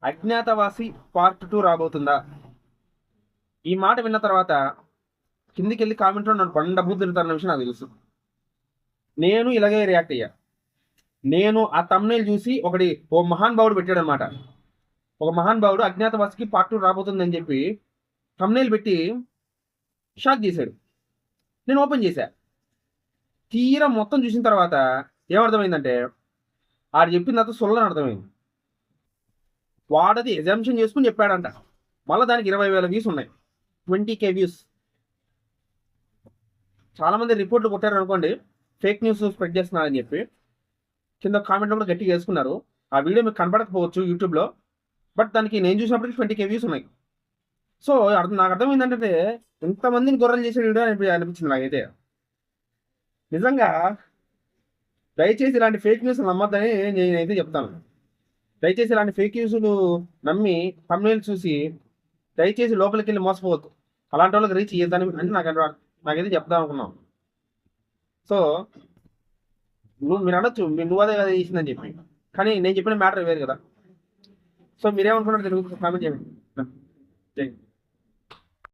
Agnyaathavaasi part 2 రాబోతుందా? ఈ మాట విన్న తర్వాత కిందికి వెళ్ళి కామెంట్లో నన్ను బండబూతు తిరుగుతారన్న విషయం నాకు తెలుసు. నేను ఇలాగే రియాక్ట్ అయ్యా. నేను ఆ తమ్నైల్ చూసి ఓ మహానుభావుడు పెట్టాడు అనమాట. ఒక మహానుభావుడు అజ్ఞాతవాసికి పార్ట్ 2 రాబోతుందని చెప్పి తమ్నైల్ పెట్టి షాక్ చేశాడు. నేను ఓపెన్ చేశా. తీరా మొత్తం చూసిన తర్వాత ఏమర్థమైందంటే ఆడు చెప్పిన తర్వాత సొల్లని అర్థమైంది. వాడది ఎగ్జామ్షన్ చేసుకుని చెప్పాడంట. మళ్ళీ దానికి 20,000 వ్యూస్ ఉన్నాయి, 20K వ్యూస్. చాలామంది రిపోర్ట్లు కొట్టారు అనుకోండి, ఫేక్ న్యూస్ స్ప్రెడ్ చేస్తున్నారని చెప్పి. కింద కామెంట్లో కూడా గట్టిగా వేసుకున్నారు. ఆ వీడియో మీకు కనపడకపోవచ్చు యూట్యూబ్లో, బట్ దానికి నేను చూసినప్పటికీ 20K వ్యూస్ ఉన్నాయి. సో నాకు అర్థమైందంటే ఇంతమందిని గొర్రెలు చేసే వీడియో అనిపించింది నాకైతే. నిజంగా దయచేసి ఇలాంటి ఫేక్ న్యూస్ నమ్మద్దని నేనైతే చెప్తాను. దయచేసి ఇలాంటి ఫేక్ న్యూస్లు నమ్మి తమ్నైల్ చూసి దయచేసి లోపలికి వెళ్ళి మోసపోవద్దు. అలాంటి వాళ్ళకి రీచ్ ఇయ్యద్దని అంటే నాకైతే చెప్తాను అనుకున్నాం. సో మీరు అనొచ్చు నువ్వు అదే కదా చేసిందని చెప్పి, కానీ నేను చెప్పిన మ్యాటర్ వేరు కదా. సో మీరేమనుకున్నారు తెలుగు కామెంట్ చేయండి.